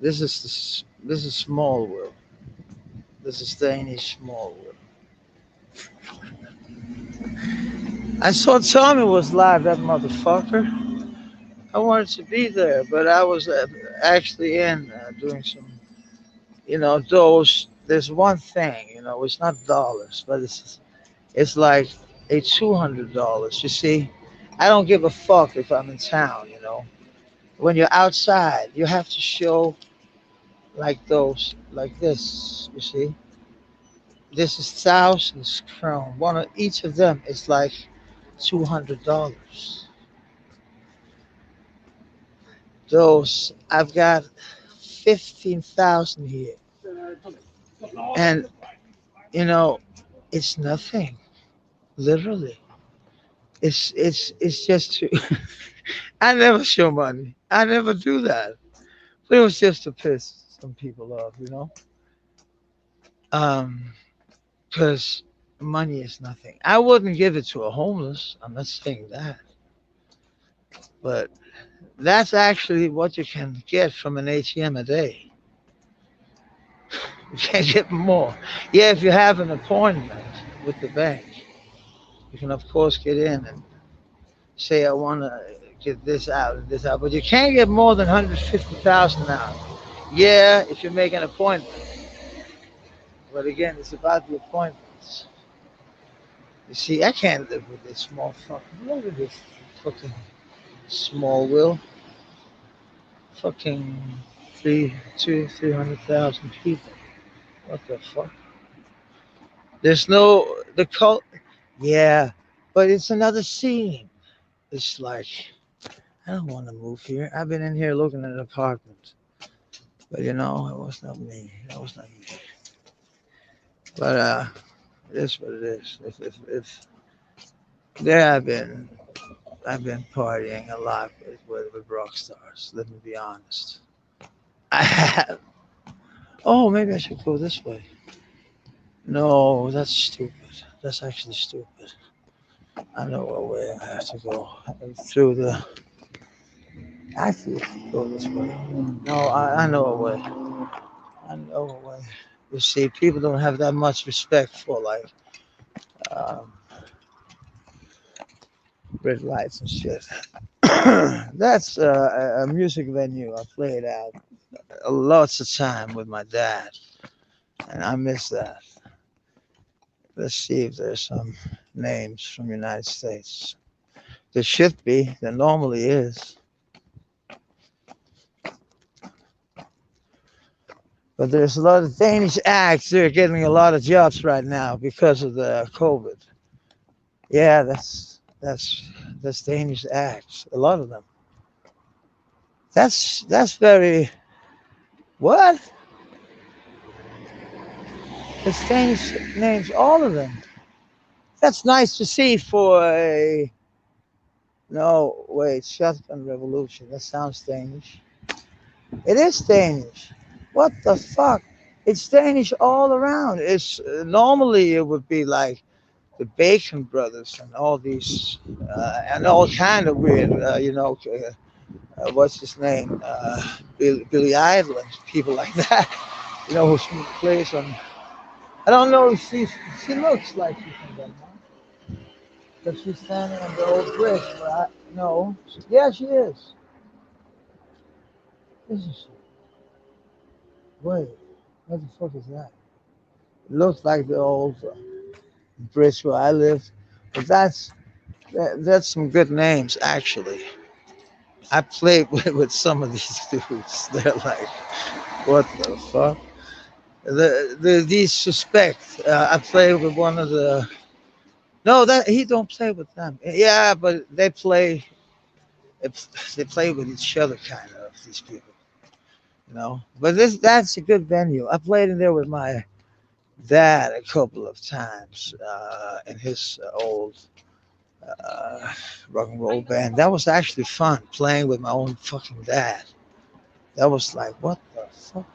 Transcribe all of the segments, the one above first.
This is Smallville. This is Danish Smallville. I saw Tommy was live, that motherfucker. I wanted to be there, but I was actually in doing some, those. There's one thing, it's not dollars, but it's like a $200. You see, I don't give a fuck if I'm in town. When you're outside, you have to show like those, like this. You see, this is thousands crown. One of each of them is like $200. Those I've got 15,000 here, and you know, it's nothing. Literally, it's just. I never show money. I never do that. But it was just to piss some people off. Um, because money is nothing. I wouldn't give it to a homeless. I'm not saying that, but that's actually what you can get from an ATM a day. You can't get more. Yeah, if you have an appointment with the bank, you can of course get in and say I want to get this out and this out, but you can't get more than 150,000 out. Yeah, if you make an appointment, but again, it's about the appointments. You see, I can't live with this small fucking. Look at this fucking small will. Fucking 300,000 people. What the fuck? There's no the cult. Yeah, but it's another scene. It's like I don't want to move here. I've been in here looking at an apartment, but it was not me. That was not me. But it is what it is. If there I've been partying a lot with rock stars. Let me be honest. I have. Oh, maybe I should go this way. No, that's stupid. That's actually stupid. I know what way I have to go. Through the. I see. Go this way. No, I know a way. I know a way. You see, people don't have that much respect for like um, red lights and shit. That's a music venue I played at lots of time with my dad, and I miss that. Let's see if there's some names from the United States. There should be. There normally is. But there's a lot of Danish acts. They're getting a lot of jobs right now because of the COVID. Yeah, that's Danish acts. A lot of them. That's very what? It's Danish names, all of them. That's nice to see for a no wait shotgun revolution. That sounds Danish. It is Danish. What the fuck? It's Danish all around. It's normally it would be like the Bacon Brothers and all these and all kind of weird, what's his name, Billy Idol and people like that, who plays on. I don't know if she looks like she's from Denmark, but she's standing on the old bridge. But no, yeah, she is. Isn't she? Wait, what the fuck is that? It looks like the old bridge where I live, but that's some good names actually. I played with some of these dudes. They're like, what the fuck? These suspect. I played with one of the. No, that he don't play with them. Yeah, but they play with each other kind of these people. But that's a good venue. I played in there with my dad a couple of times in his old uh, rock and roll band. That was actually fun playing with my own fucking dad. That was like, what the fuck?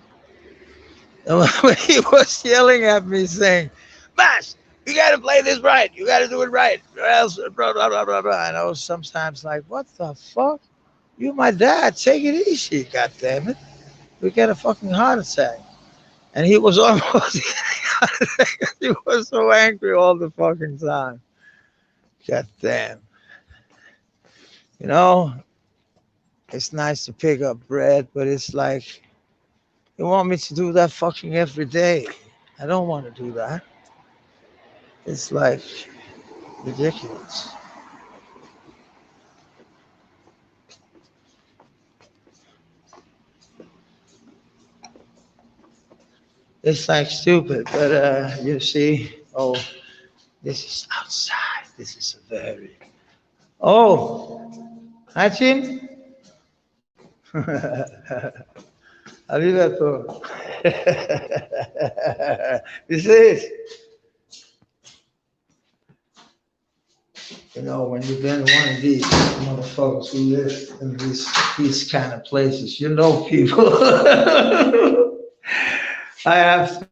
And when he was yelling at me saying, Mash, you gotta play this right. You gotta do it right. Or else, blah, blah, blah, blah, blah. And I was sometimes like, what the fuck? You my dad. Take it easy, God damn it. We get a fucking heart attack. And he was almost, he was so angry all the fucking time. God damn. You know, it's nice to pick up bread, but it's like, you want me to do that fucking every day. I don't want to do that. It's like ridiculous. It's like stupid, but you see, oh, this is outside. This is a very. Oh, hi, Jim. Arrivato. This is, you know, when you've been one of these motherfuckers who live in these kind of places, you know people. I have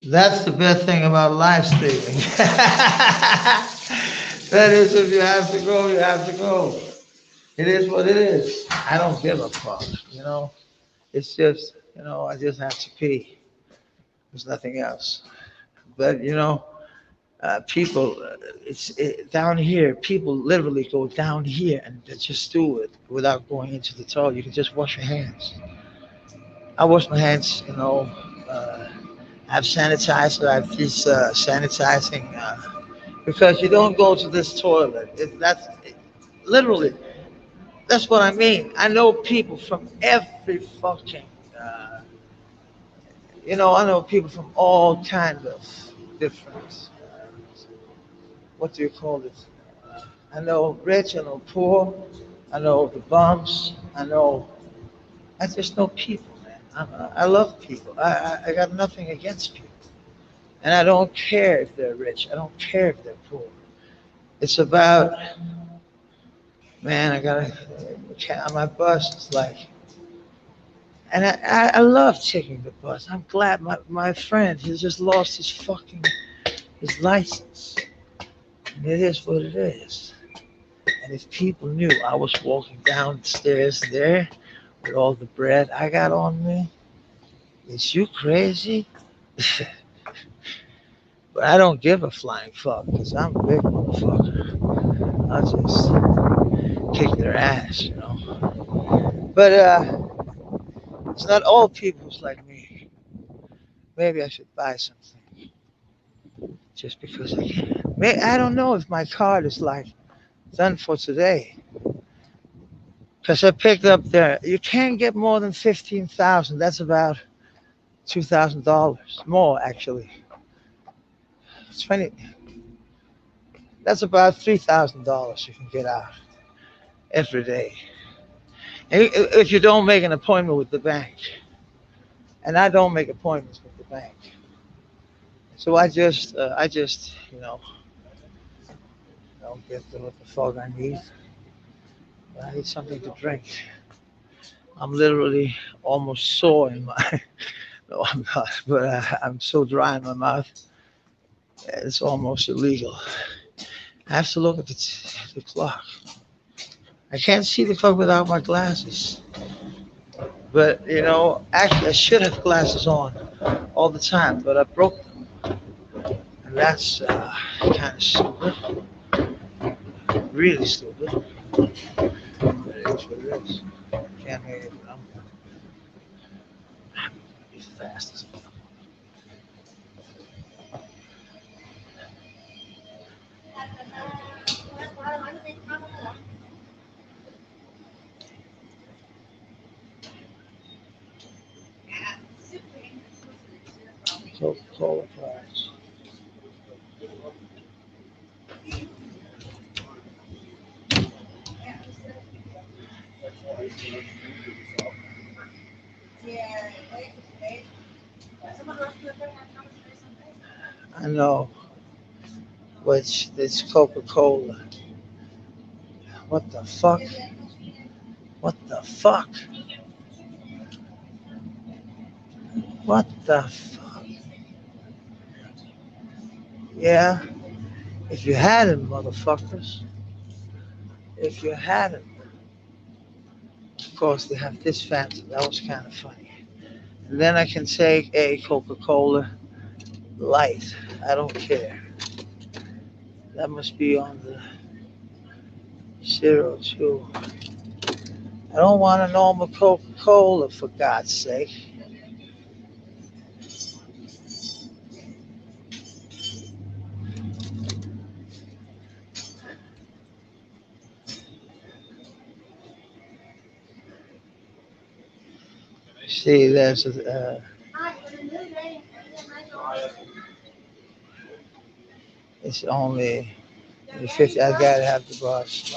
That's the best thing about live streaming. That is, if you have to go, you have to go. It is what it is. I don't give a fuck, you know. It's just, you know, I just have to pee. There's nothing else. But, you know, people, down here, people literally go down here and they just do it without going into the toilet. You can just wash your hands. I wash my hands, you know. Uh, I have sanitizer. I have this sanitizing. Because you don't go to this toilet. Literally, that's what I mean. I know people from every fucking, uh, you know, I know people from all kinds of different, what do you call it? I know rich, I know poor, I know the bums, I just know people, man. I love people. I got nothing against people. And I don't care if they're rich, I don't care if they're poor. It's about, man, I gotta, on my bus, it's like, and I love taking the bus. I'm glad my friend, he just lost his license. And it is what it is. And if people knew I was walking downstairs there with all the bread I got on me, is you crazy? But I don't give a flying fuck because I'm a big motherfucker. I'll just kick their ass, you know. But it's not all people who's like me. Maybe I should buy something just because I can. I don't know if my card is like done for today. Because I picked up there, you can't get more than 15,000. That's about $2,000 more, actually. 20. That's about $3,000 you can get out every day. And if you don't make an appointment with the bank, and I don't make appointments with the bank, so I just, don't get what the fuck I need. I need something to drink. I'm literally almost sore in my. No, I'm not, but I'm so dry in my mouth. It's almost illegal. I have to look at the clock. I can't see the clock without my glasses. But actually, I should have glasses on all the time, but I broke them, and that's kind of stupid. Really stupid. But it is what it is. Can't make it. I'm gonna be fast as fuck. Coca-Cola fries. I know, which it's Coca-Cola. What the fuck? What the fuck? What the fuck? Yeah, if you had it, motherfuckers. If you had it. Of course, they have this fancy. That was kind of funny. And then I can take a Coca-Cola Light. I don't care. That must be on the 02. I don't want a normal Coca-Cola, for God's sake. See, there's it's only the 50. I gotta have the brush.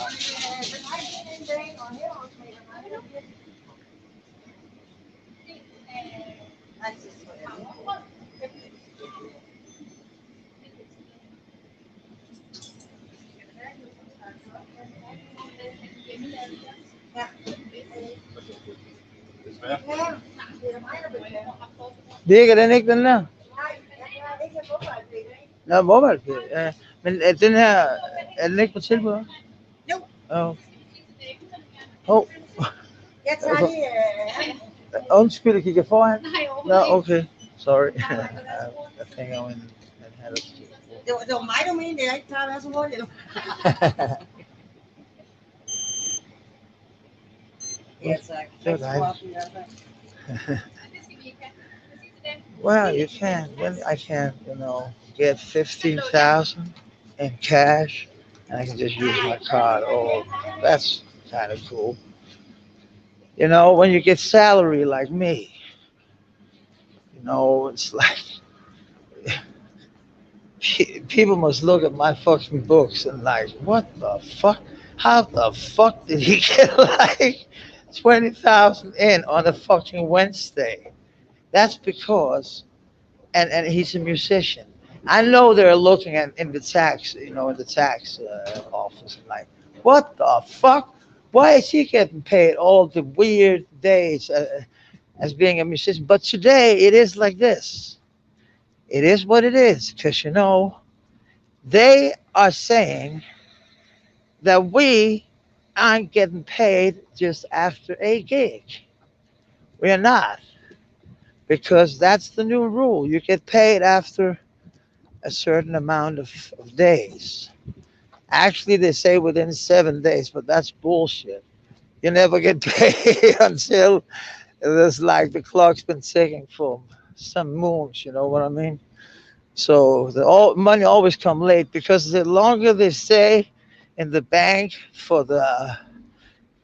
Ligger den ikke, den der? Nå, MobilePay. Ja. Men er den her, er den ikke på tilbud også? Jo. Oh. Oh. Jeg tager lige... Undskyld, jeg kigger foran. Nå, okay. Sorry. I think I went and had a... Det var mig, du mente, jeg ikke tager at være så hurtigt. Ja, tak. Det var dejligt. Well, you can. Then I can, get 15,000 in cash, and I can just use my card. Oh, that's kind of cool. When you get salary like me, it's like people must look at my fucking books and like, what the fuck? How the fuck did he get like 20,000 in on a fucking Wednesday? That's because, and he's a musician. I know they're looking at in the tax, office, and like, what the fuck? Why is he getting paid all the weird days as being a musician? But today it is like this. It is what it is, because they are saying that we aren't getting paid just after a gig. We're not. Because that's the new rule. You get paid after a certain amount of days. Actually, they say within 7 days, but that's bullshit. You never get paid until there's like the clock's been ticking for some moons, you know what I mean? So money always come late, because the longer they stay in the bank for the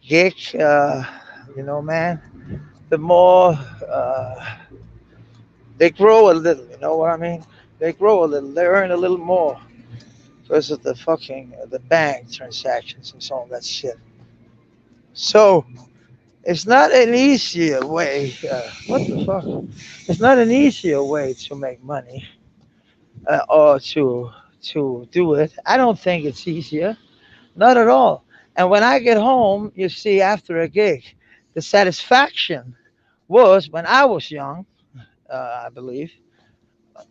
gig, man, the more they grow a little, you know what I mean? They grow a little, they earn a little more because of the fucking the bank transactions and all that shit. So it's not an easier way. What the fuck? It's not an easier way to make money, or to do it. I don't think it's easier, not at all. And when I get home, you see, after a gig, the satisfaction was when I was young. I believe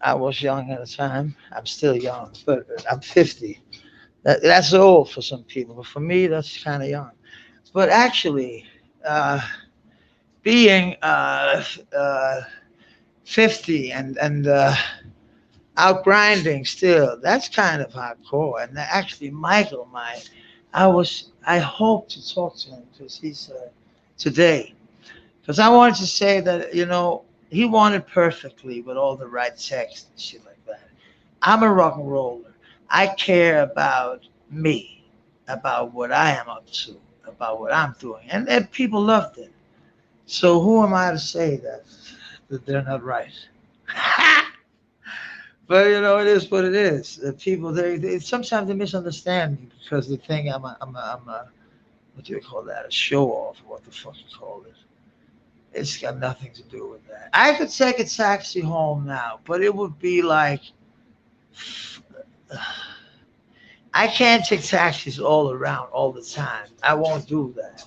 I was young at the time. I'm still young, but I'm 50. That's old for some people, but for me, that's kind of young. But actually, uh, being 50 and out grinding still, that's kind of hardcore. And actually, Michael, I hope to talk to him because he's today. Because I wanted to say that, he wanted perfectly with all the right text and shit like that. I'm a rock and roller. I care about me, about what I am up to, about what I'm doing. And people loved it. So who am I to say that they're not right? But it is what it is. People, they sometimes they misunderstand me because they think I'm a what do you call that? A show off, what the fuck you call it? It's got nothing to do with that. I could take a taxi home now, but it would be like I can't take taxis all around all the time. I won't do that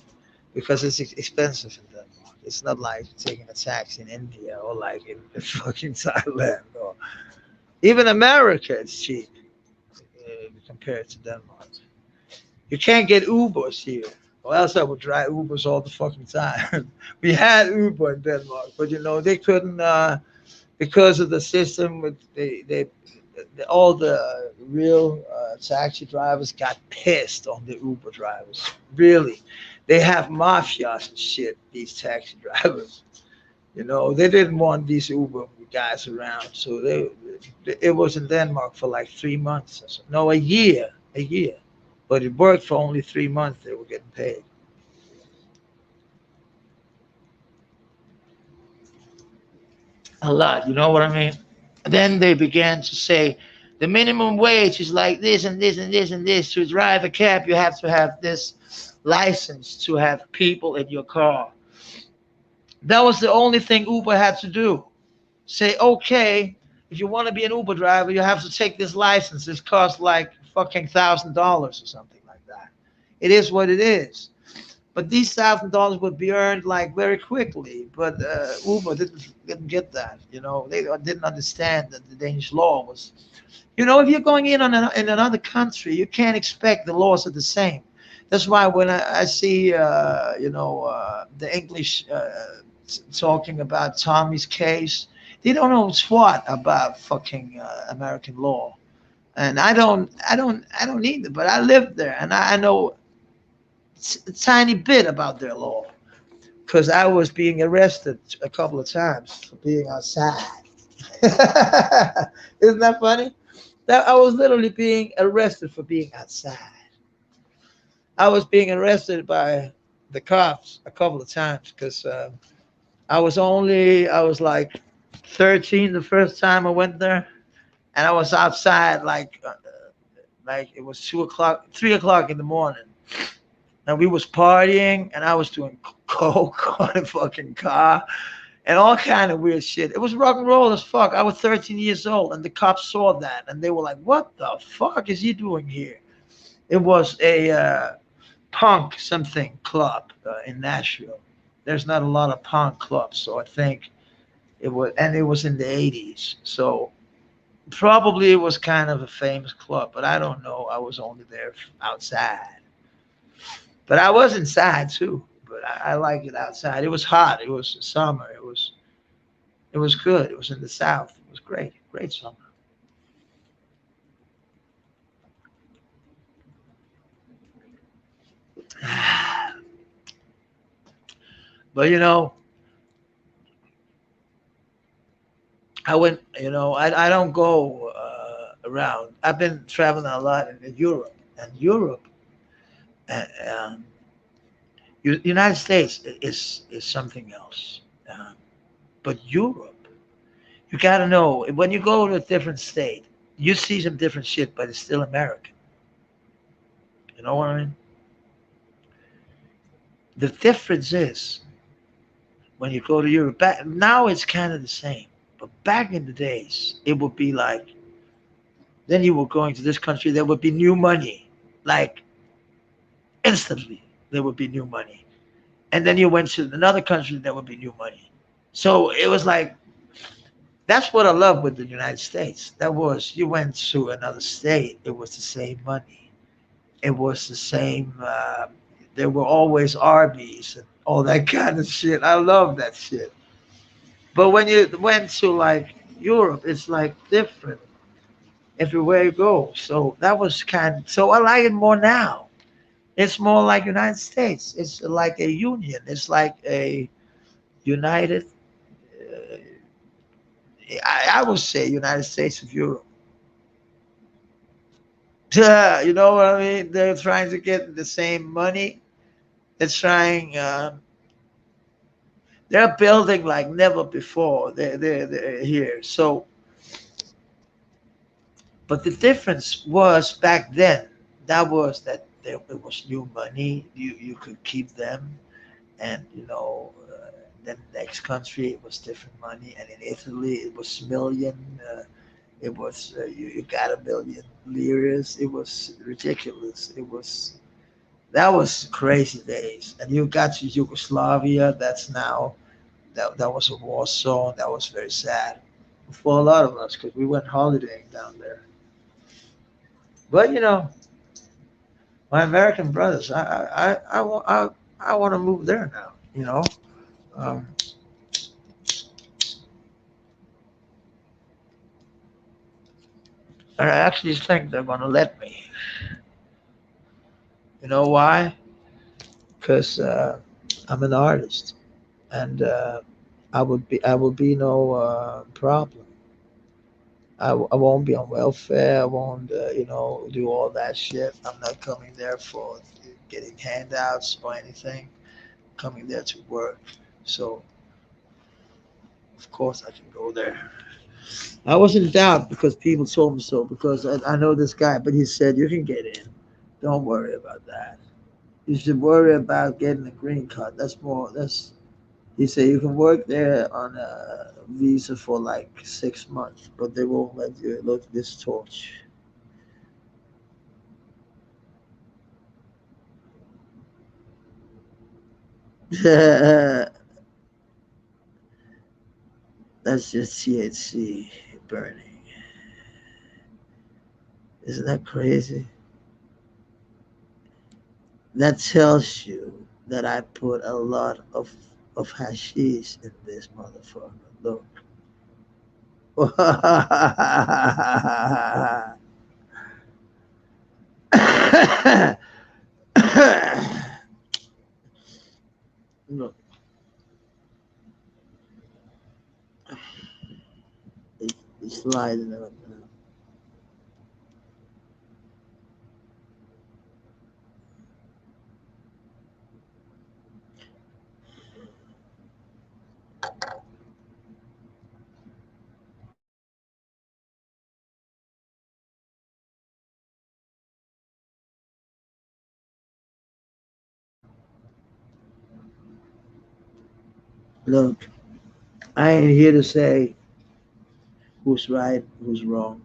because it's expensive in Denmark. It's not like taking a taxi in India or like in fucking Thailand or even America. It's cheap compared to Denmark. You can't get Ubers here. Or else I would drive Ubers all the fucking time. We had Uber in Denmark, but they couldn't because of the system. With all the real taxi drivers got pissed on the Uber drivers. Really, they have mafias and shit. These taxi drivers, they didn't want these Uber guys around. So it was in Denmark for like 3 months or so. No, a year. But it worked for only 3 months. They were getting paid. A lot, you know what I mean? Then they began to say the minimum wage is like this and this and this and this. To drive a cab, you have to have this license to have people in your car. That was the only thing Uber had to do. Say, okay, if you want to be an Uber driver, you have to take this license. It costs like fucking $1,000 or something like that. It is what it is. But these $1,000 would be earned like very quickly. But Uber didn't get that. They didn't understand that the Danish law was. If you're going in another country, you can't expect the laws are the same. That's why when I see the English talking about Tommy's case, they don't know squat about fucking American law, and I don't either. But I lived there, and I know a tiny bit about their law because I was being arrested a couple of times for being outside. Isn't that funny? That I was literally being arrested for being outside. I was being arrested by the cops a couple of times because I was like 13 the first time I went there, and I was outside like it was 2 o'clock, 3 o'clock in the morning, and we was partying, and I was doing coke on a fucking car, and all kind of weird shit. It was rock and roll as fuck. I was 13 years old, and the cops saw that, and they were like, "What the fuck is he doing here?" It was a punk something club in Nashville. There's not a lot of punk clubs, so I think it was in the 80s. So probably it was kind of a famous club, but I don't know. I was only there outside. But I was inside too. But I like it outside. It was hot. It was summer. It was good. It was in the south. It was great. Great summer. But I went. I don't go around. I've been traveling a lot in Europe, and Europe, uh, um, United States is something else. But Europe, you got to know when you go to a different state, you see some different shit, but it's still American. You know what I mean? The difference is when you go to Europe. Now it's kind of the same, but back in the days, it would be like then you were going to this country, there would be new money, like instantly there would be new money, and then you went to another country, there would be new money. So it was like that's what I love with the United States. That was you went to another state, it was the same money, it was the same. There were always Arby's and all that kind of shit. I love that shit. But when you went to like Europe, it's like different everywhere you go. So that was so I like it more now. It's more like United States. It's like a union. It's like a united. Uh, I would say United States of Europe. You know what I mean? They're trying to get the same money. They're trying. They're building like never before. They're here. So, but the difference was back then. That was that. it was new money. You could keep them, and then next country it was different money, and in Italy it was million. It was you got a million liras. It was ridiculous. That was crazy days. And you got to Yugoslavia. That's now that was a war zone. That was very sad for a lot of us because we went holidaying down there. But my American brothers, I want to move there now. Um, and I actually think they're going to let me. You know why? Because I'm an artist, and I will be no problem. I won't be on welfare. I won't do all that shit. I'm not coming there for getting handouts or anything. I'm coming there to work. So of course I can go there. I was in doubt because people told me so. Because I know this guy, but he said you can get in. Don't worry about that. You should worry about getting a green card. That's more. That's He said you can work there on a visa for like 6 months, but they won't let you look this torch. That's just THC burning. Isn't that crazy? That tells you that I put a lot of hashish in this motherfucker. Look. Look, it's sliding up now. Look, I ain't here to say who's right, who's wrong.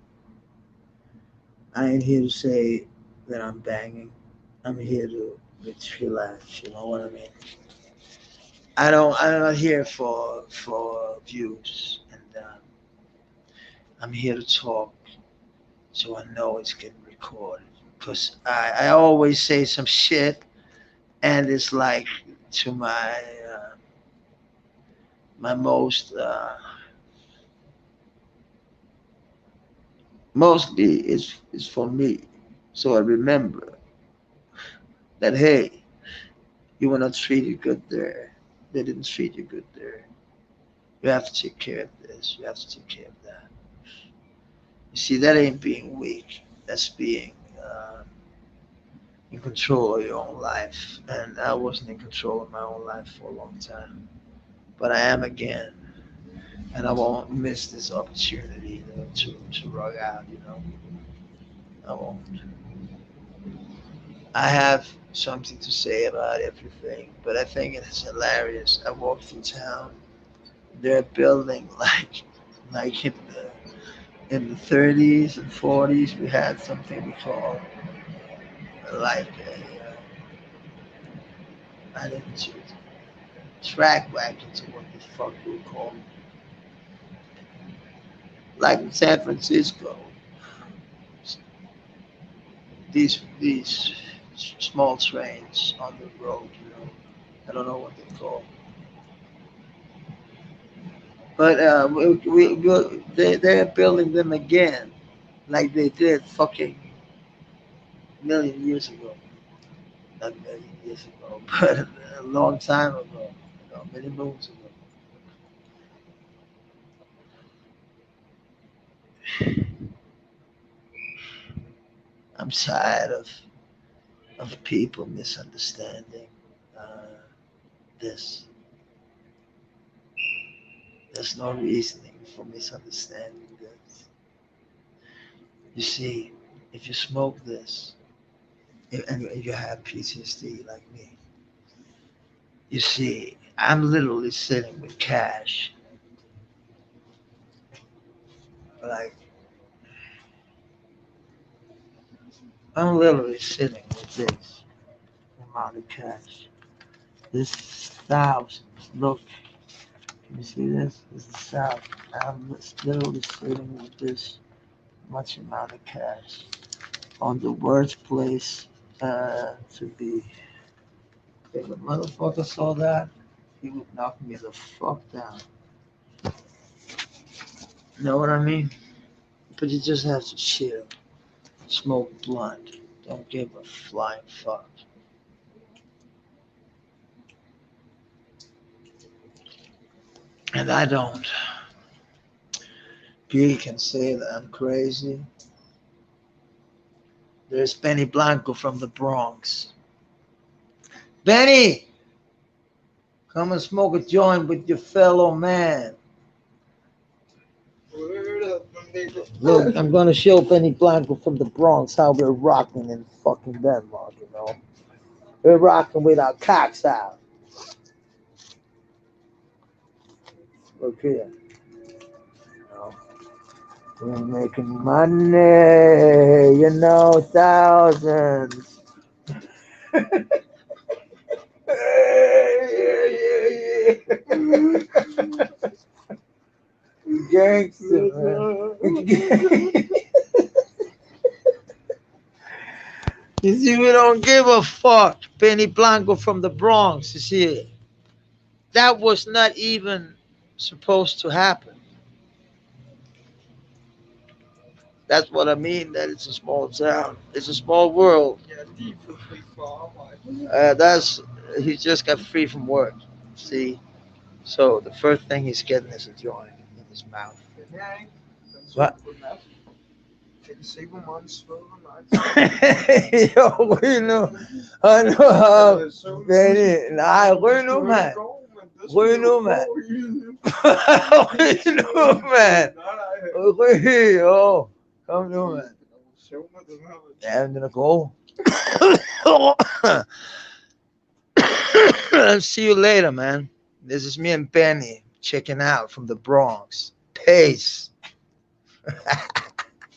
I ain't here to say that I'm banging. I'm here to relax. You know what I mean? I'm not here for views, and I'm here to talk, so I know it's getting recorded. Cause I always say some shit, and it's like to my most mostly is for me. So I remember that hey, you were not treated good there. They didn't treat you good there. You have to take care of this. You have to take care of that. You see, that ain't being weak. That's being in control of your own life. And I wasn't in control of my own life for a long time, but I am again. And I won't miss this opportunity to rug out. I won't. I have something to say about everything, but I think it's hilarious. I walk through town. They're building like in the 30s and 40s. We had something we call like I didn't track wagon to what the fuck we call like in San Francisco. These small trains on the road. I don't know what they call, but they're building them again, like they did fucking million years ago. Not a million years ago, but a long time ago. Many moons ago. I'm tired of people misunderstanding uh, this. There's no reasoning for misunderstanding this. You see, if you smoke this, And you have PTSD like me. You see, I'm literally sitting with cash. Like, I'm literally sitting with this amount of cash. This is thousands. Look, can you see this? This is thousands. I'm literally sitting with this much amount of cash on the worst place to be. If a motherfucker saw that, he would knock me the fuck down. You know what I mean? But you just have to chill, smoke blunt, don't give a flying fuck. And I don't. P can say that I'm crazy. There's Benny Blanco from the Bronx. Benny, come and smoke a joint with your fellow man. Word up, nigga. Look, I'm gonna show Benny Blanco from the Bronx how we're rocking in fucking Denmark, you know. We're rocking with our cocks out. Look here. You know. We're making money, you know, thousands. Gangster, man. You see, we don't give a fuck. Benny Blanco from the Bronx, you see. That was not even supposed to happen. That's what I mean, that it's a small town. It's a small world. Yeah, deep for free for That's he just got free from work. See? So the first thing he's getting is a joint in his mouth. Nej, den så Hvad? på natten. Kan du se, hvor meget svømmer mig? Jo, ryg nu. Og nu har Benny. Nej, ryg nu, mand. Ryg nu, mand. Ryg nu, mand. Ryg, jo. Kom nu, mand. Ja, den er god. I'll see you later, man. This is me and Benny checking out from the Bronx. Peace.